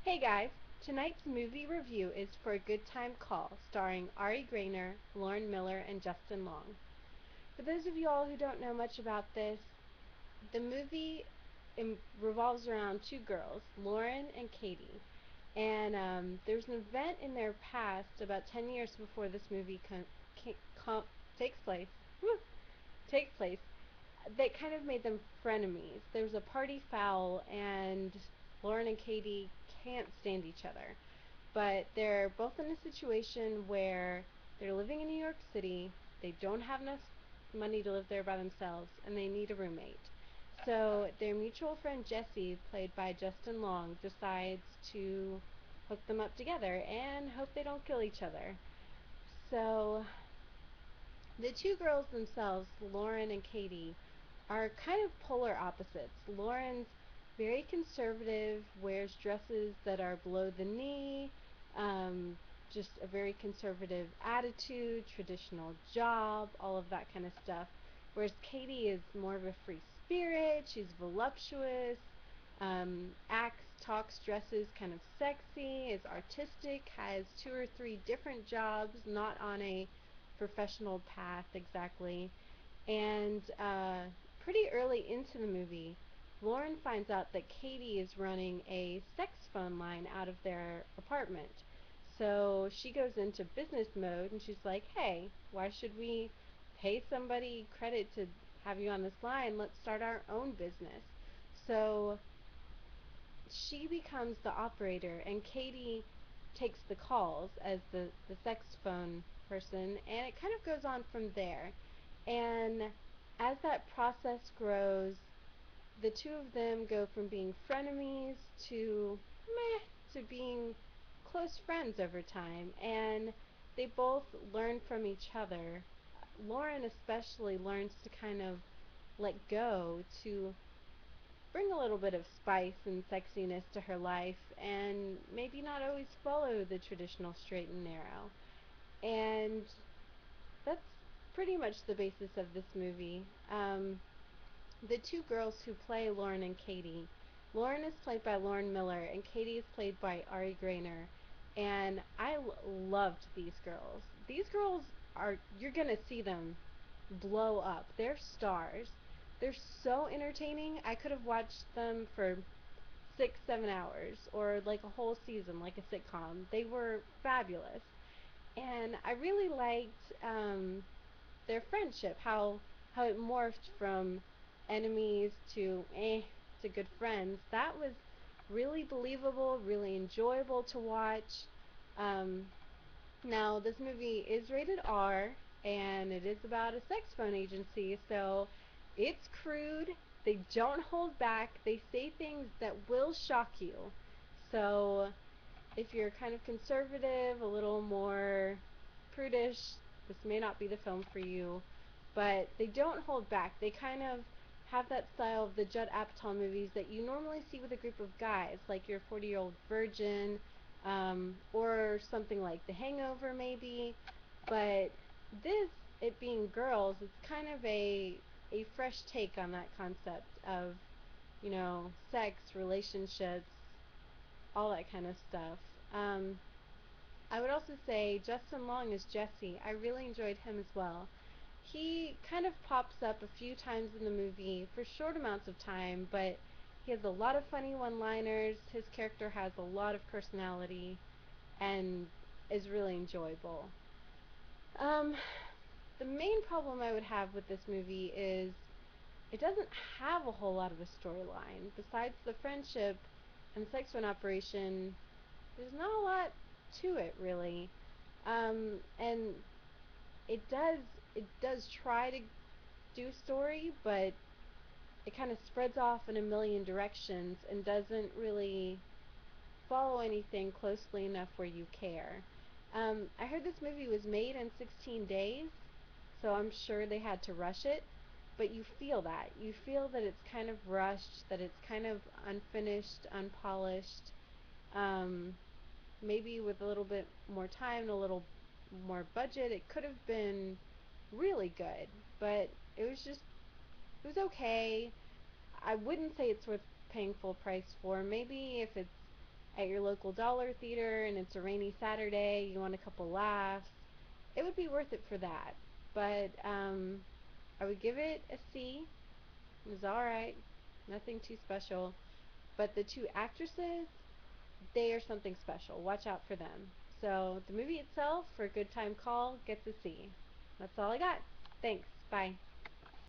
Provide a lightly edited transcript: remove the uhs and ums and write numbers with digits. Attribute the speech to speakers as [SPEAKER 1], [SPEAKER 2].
[SPEAKER 1] Hey guys, tonight's movie review is For a Good Time Call, starring Ari Graynor, Lauren Miller, and Justin Long. For those of you all who don't know much about this, the movie revolves around two girls, Lauren and Katie. And there's an event in their past, about 10 years before this movie takes place, takes place, that kind of made them frenemies. There was a party foul, and Lauren and Katie can't stand each other. But they're both in a situation where they're living in New York City, they don't have enough money to live there by themselves, and they need a roommate. So their mutual friend Jessie, played by Justin Long, decides to hook them up together and hope they don't kill each other. So the two girls themselves, Lauren and Katie, are kind of polar opposites. Lauren's very conservative, wears dresses that are below the knee, um, just a very conservative attitude, traditional job, all of that kind of stuff. Whereas Katie is more of a free spirit, she's voluptuous, acts, talks, dresses kind of sexy, is artistic, has two or three different jobs, not on a professional path exactly. And pretty early into the movie, Lauren finds out that Katie is running a sex phone line out of their apartment. So she goes into business mode and she's like, hey, why should we pay somebody credit to have you on this line? Let's start our own business. So she becomes the operator, and Katie takes the calls as the sex phone person, and it kind of goes on from there. And as that process grows, the two of them go from being frenemies to meh to being close friends over time, and they both learn from each other. Lauren especially learns to kind of let go, to bring a little bit of spice and sexiness to her life, and maybe not always follow the traditional straight and narrow. And that's pretty much the basis of this movie. The two girls who play Lauren and Katie. Lauren is played by Lauren Miller, and Katie is played by Ari Graynor. And I loved these girls. These girls are, you're gonna see them blow up. They're stars. They're so entertaining. I could have watched them for 6, 7 hours, or like a whole season, like a sitcom. They were fabulous. And I really liked their friendship, how it morphed from enemies to good friends. That was really believable, really enjoyable to watch. Um, Now this movie is rated R, and it is about a sex phone agency, so it's crude. They don't hold back. They say things that will shock you. So if you're kind of conservative, a little more prudish, this may not be the film for you. But they don't hold back. They kind of have that style of the Judd Apatow movies that you normally see with a group of guys, like your 40-Year-Old Virgin, or something like The Hangover, maybe. But this, it being girls, it's kind of a fresh take on that concept of, sex, relationships, all that kind of stuff. Um, I would also say Justin Long as Jesse. I really enjoyed him as well. He kind of pops up a few times in the movie for short amounts of time, but he has a lot of funny one-liners. His character has a lot of personality and is really enjoyable. Um, the main problem I would have with this movie is it doesn't have a whole lot of a storyline. Besides the friendship and the sex phone operation, there's not a lot to it really. And it does it does try to do story, but it kind of spreads off in a million directions and doesn't really follow anything closely enough where you care. I heard this movie was made in 16 days, so I'm sure they had to rush it. But you feel that. You feel that it's kind of rushed, that it's kind of unfinished, unpolished. Um, Maybe with a little bit more time and a little more budget, it could have been really good. But it was okay. I wouldn't say it's worth paying full price for. Maybe if it's at your local dollar theater and it's a rainy Saturday, you want a couple laughs, it would be worth it for that. But I would give it a C. It was alright, nothing too special. But the two actresses, they are something special. Watch out for them. So the movie itself, for a good time call, gets a C. That's all I got. Thanks. Bye.